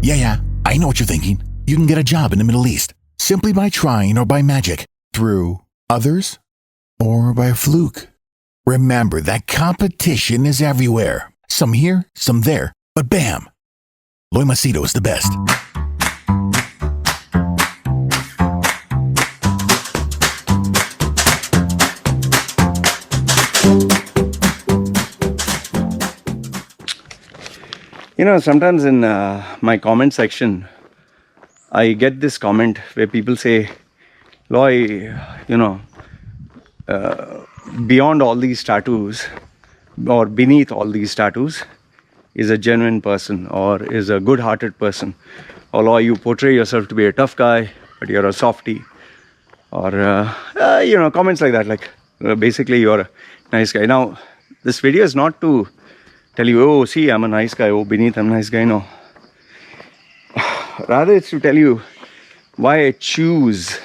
Yeah, I know what you're thinking. You can get a job in the Middle East simply by trying or by magic, through others, or by a fluke. Remember that competition is everywhere. Some here, some there, but bam! Loy Macedo is the best. Sometimes in my comment section, I get this comment where people say, Loy, beyond all these tattoos, or beneath all these tattoos, is a genuine person, or is a good-hearted person. Or Loy, you portray yourself to be a tough guy, but you're a softie. Or, comments like that, like basically you're a nice guy. Now, this video is not to tell you, oh, see, I'm a nice guy, oh, beneath, I'm a nice guy. No. Rather, it's to tell you why I choose.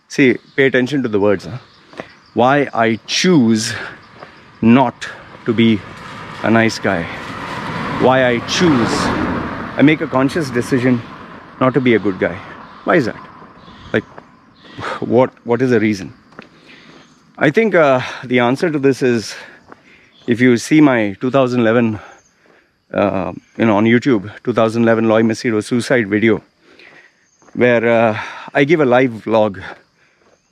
See, pay attention to the words. Why I choose not to be a nice guy. Why I choose. I make a conscious decision not to be a good guy. Why is that? Like, what is the reason? I think the answer to this is, if you see my 2011, on YouTube, 2011 Loy Macedo suicide video, where I give a live vlog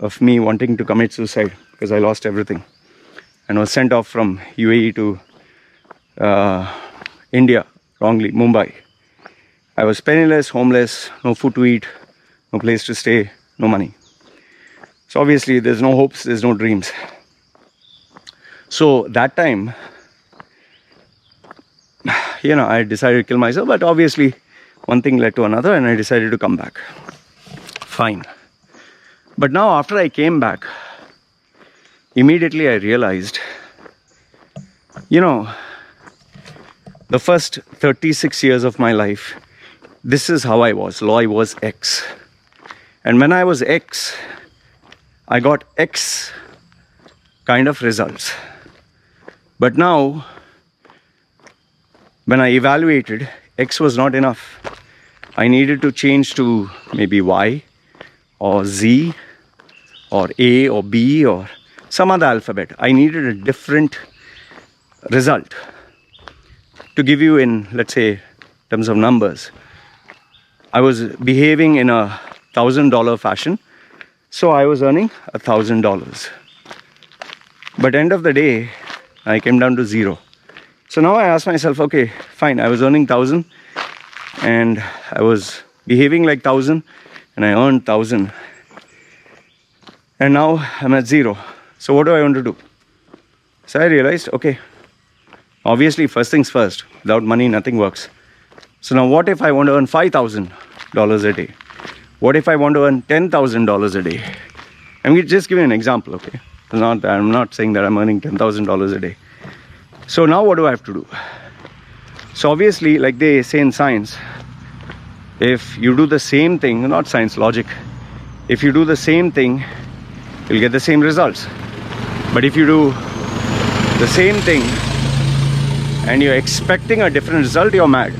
of me wanting to commit suicide because I lost everything and was sent off from UAE to India, wrongly, Mumbai. I was penniless, homeless, no food to eat, no place to stay, no money. So obviously there's no hopes, there's no dreams. So that time, I decided to kill myself, but obviously one thing led to another and I decided to come back. Fine. But now after I came back, immediately I realized, the first 36 years of my life, this is how I was. Loy was X. And when I was X, I got X kind of results. But now, when I evaluated, X was not enough. I needed to change to maybe Y or Z or A or B or some other alphabet. I needed a different result to give you in, let's say, terms of numbers. I was behaving in a $1,000 fashion, so I was earning $1,000. But end of the day, I came down to zero. So now I asked myself, okay, fine, I was earning 1,000 and I was behaving like 1,000 and I earned 1,000. And now I'm at zero. So what do I want to do? So I realized, okay, obviously first things first, without money nothing works. So now what if I want to earn $5,000 a day? What if I want to earn $10,000 a day? I'm just giving an example, okay? I'm not saying that I'm earning $10,000 a day. So now what do I have to do? So obviously, like they say in science, if you do the same thing, not science, logic, if you do the same thing, you'll get the same results. But if you do the same thing and you're expecting a different result, you're mad.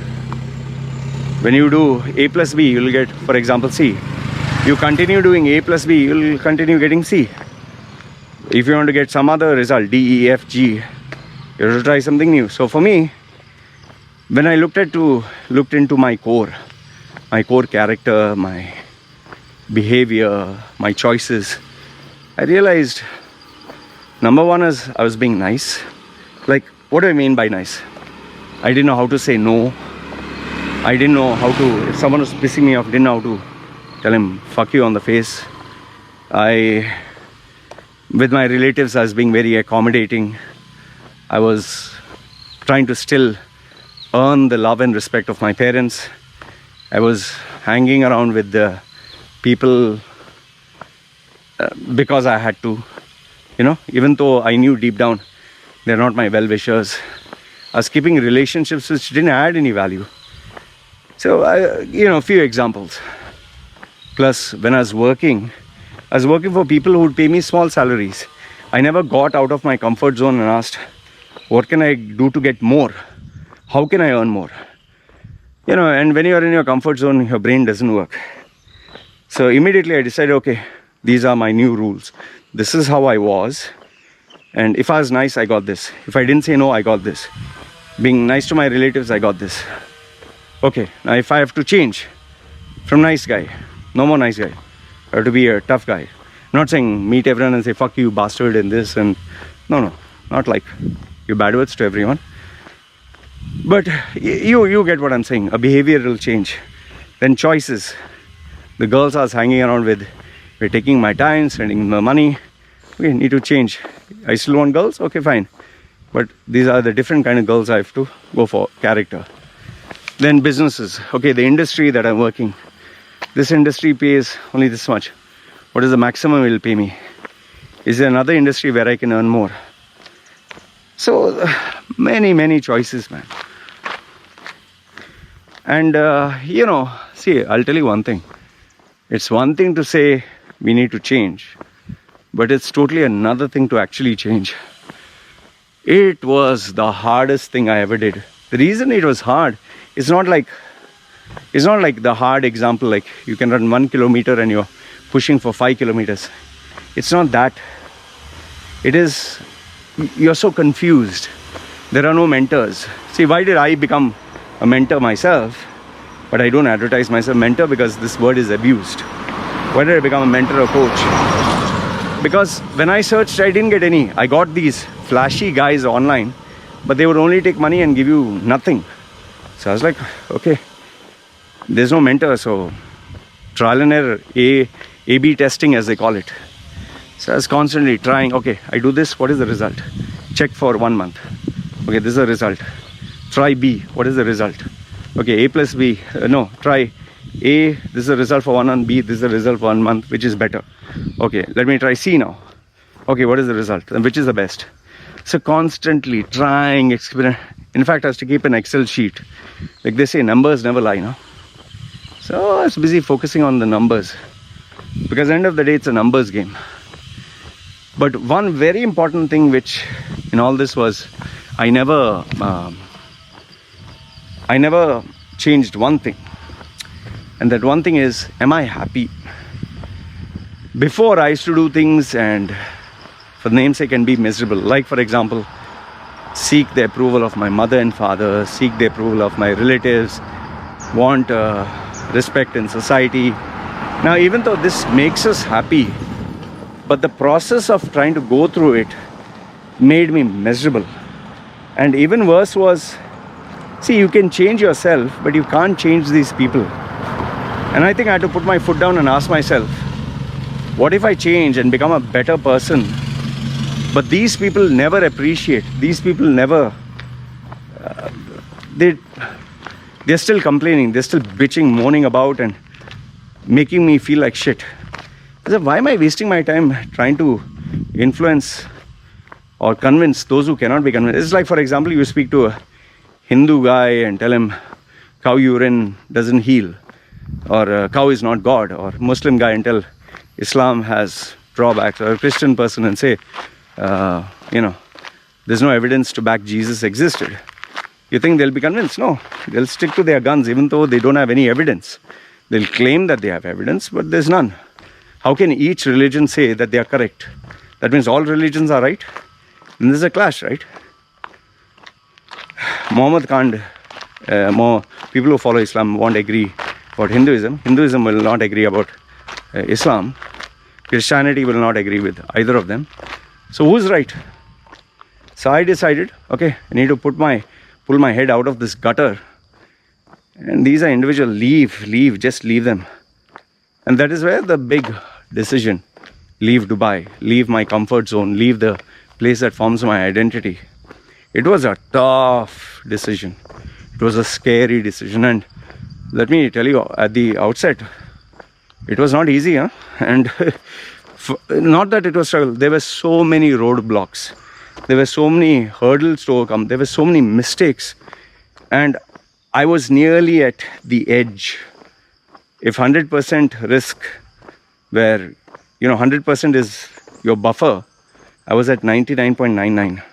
When you do A plus B, you'll get, for example, C. You continue doing A plus B, you'll continue getting C. If you want to get some other result, D, E, F, G, you have to try something new. So for me, when I looked into my core character, my behavior, my choices, I realized, number one is I was being nice. Like, what do I mean by nice? I didn't know how to say no. I didn't know how to, if someone was pissing me off, didn't know how to tell him, fuck you on the face. With my relatives, I was being very accommodating. I was trying to still earn the love and respect of my parents. I was hanging around with the people because I had to, even though I knew deep down they're not my well-wishers. I was keeping relationships which didn't add any value. So, a few examples. Plus, when I was working for people who would pay me small salaries. I never got out of my comfort zone and asked, what can I do to get more? How can I earn more? And when you are in your comfort zone, your brain doesn't work. So immediately I decided, okay, these are my new rules. This is how I was. And if I was nice, I got this. If I didn't say no, I got this. Being nice to my relatives, I got this. Okay, now if I have to change from nice guy, no more nice guy, I have to be a tough guy. I'm not saying meet everyone and say, fuck you, bastard, and this, and no, not like you bad words to everyone. But you get what I'm saying, a behavioral change. Then choices. The girls I was hanging around with were taking my time, spending my money. Okay, need to change. I still want girls? Okay, fine. But these are the different kind of girls I have to go for, character. Then businesses. Okay, the industry that I'm working. This industry pays only this much. What is the maximum it will pay me? Is there another industry where I can earn more? So, many choices, man. And, see, I'll tell you one thing. It's one thing to say we need to change, but it's totally another thing to actually change. It was the hardest thing I ever did. The reason it was hard is not like the hard example, like you can run 1 kilometer and you're pushing for 5 kilometers. It's not that. It is, you're so confused. There are no mentors. See, why did I become a mentor myself? But I don't advertise myself mentor because this word is abused. Why did I become a mentor or coach? Because when I searched, I didn't get any. I got these flashy guys online, but they would only take money and give you nothing. So I was like, okay, there's no mentor, so trial and error, A/B testing as they call it. So I was constantly trying, okay, I do this, what is the result? Check for 1 month. Okay, this is the result. Try B, what is the result? Okay, A plus B, try A, this is the result for 1 month, B, this is the result for 1 month, which is better. Okay, let me try C now. Okay, what is the result? And which is the best? So constantly trying, experiment. In fact, I have to keep an Excel sheet. Like they say, numbers never lie, no? So I was busy focusing on the numbers. Because at the end of the day, it's a numbers game. But one very important thing which in all this was, I never changed one thing. And that one thing is, am I happy? Before I used to do things and for the namesake and be miserable. Like for example, seek the approval of my mother and father, seek the approval of my relatives, want respect in society. Now even though this makes us happy, but the process of trying to go through it made me miserable. And even worse was, see, you can change yourself, but you can't change these people. And I think I had to put my foot down and ask myself, what if I change and become a better person? But these people never appreciate. These people never, they're still complaining. They're still bitching, moaning about and making me feel like shit. I said, why am I wasting my time trying to influence or convince those who cannot be convinced? It's like, for example, you speak to a Hindu guy and tell him cow urine doesn't heal, or cow is not God, or Muslim guy and tell Islam has drawbacks, or a Christian person and say, there's no evidence to back Jesus existed. You think they'll be convinced? No, they'll stick to their guns even though they don't have any evidence. They'll claim that they have evidence, but there's none. How can each religion say that they are correct? That means all religions are right? Then there's a clash, right? Muhammad can't, more people who follow Islam won't agree about Hinduism. Hinduism will not agree about Islam. Christianity will not agree with either of them. So who's right? So I decided, okay, I need to pull my head out of this gutter. And these are individual, leave, just leave them. And that is where the big decision, leave Dubai, leave my comfort zone, leave the place that forms my identity. It was a tough decision. It was a scary decision. And let me tell you at the outset, it was not easy, huh? And not that it was struggle. There were so many roadblocks. There were so many hurdles to overcome. There were so many mistakes. And I was nearly at the edge. If 100% risk, where 100% is your buffer, I was at 99.99.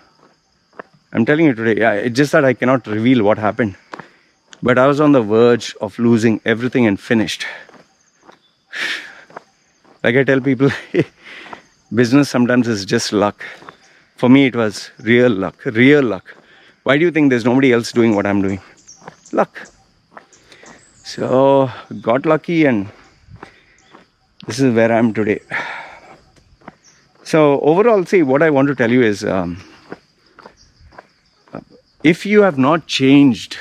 I'm telling you today, it's just that I cannot reveal what happened. But I was on the verge of losing everything and finished. Like I tell people, business sometimes is just luck. For me, it was real luck, real luck. Why do you think there's nobody else doing what I'm doing? Luck. So, got lucky, and this is where I am today. So, overall, see, what I want to tell you is if you have not changed,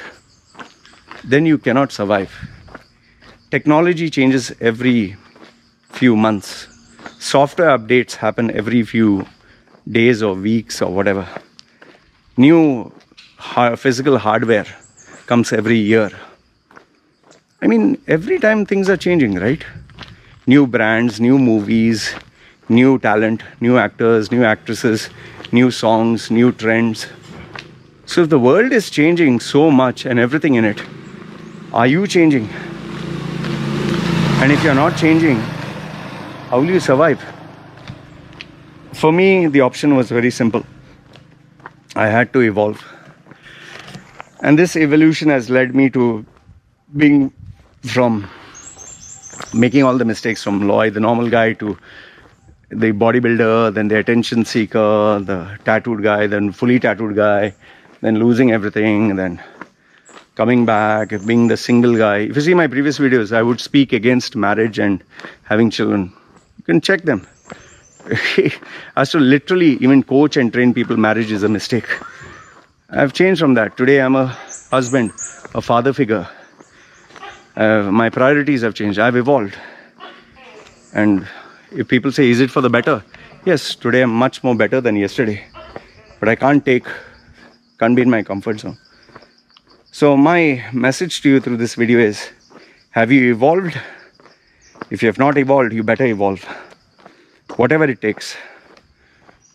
then you cannot survive. Technology changes every few months. Software updates happen every few days or weeks or whatever. New physical hardware comes every year. I mean, every time things are changing, right? New brands, new movies, new talent, new actors, new actresses, new songs, new trends. So if the world is changing so much and everything in it, are you changing? And if you're not changing, how will you survive? For me, the option was very simple. I had to evolve. And this evolution has led me to being from making all the mistakes from Lloyd, the normal guy, to the bodybuilder, then the attention seeker, the tattooed guy, then fully tattooed guy, then losing everything, then coming back, being the single guy. If you see my previous videos, I would speak against marriage and having children. You can check them. As to literally even coach and train people, marriage is a mistake. I've changed from that. Today I'm a husband, a father figure. My priorities have changed. I've evolved. And if people say, is it for the better? Yes, today I'm much more better than yesterday. But I can't be in my comfort zone. So my message to you through this video is, have you evolved? If you have not evolved, you better evolve. Whatever it takes.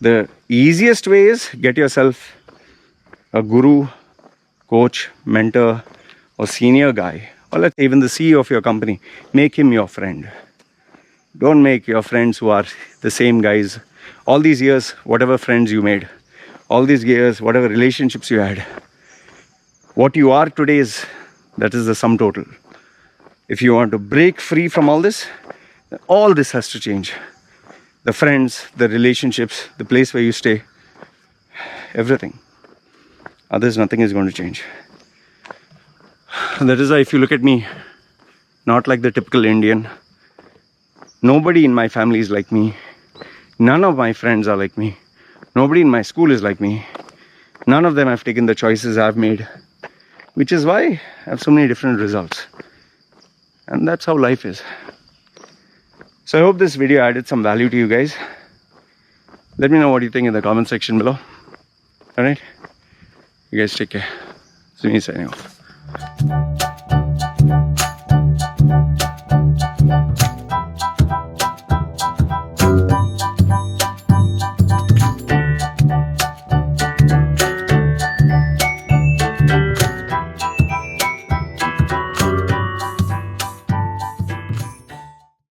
The easiest way is get yourself a guru, coach, mentor, or senior guy, or let's say even the CEO of your company. Make him your friend. Don't make your friends who are the same guys. All these years, whatever friends you made, all these years, whatever relationships you had, what you are today that is the sum total. If you want to break free from all this has to change. The friends, the relationships, the place where you stay, everything. Others, nothing is going to change. That is why if you look at me, not like the typical Indian, nobody in my family is like me. None of my friends are like me. Nobody in my school is like me. None of them have taken the choices I've made, which is why I have so many different results. And that's how life is. So I hope this video added some value to you guys. Let me know what you think in the comment section below. Alright? You guys take care. See me signing off.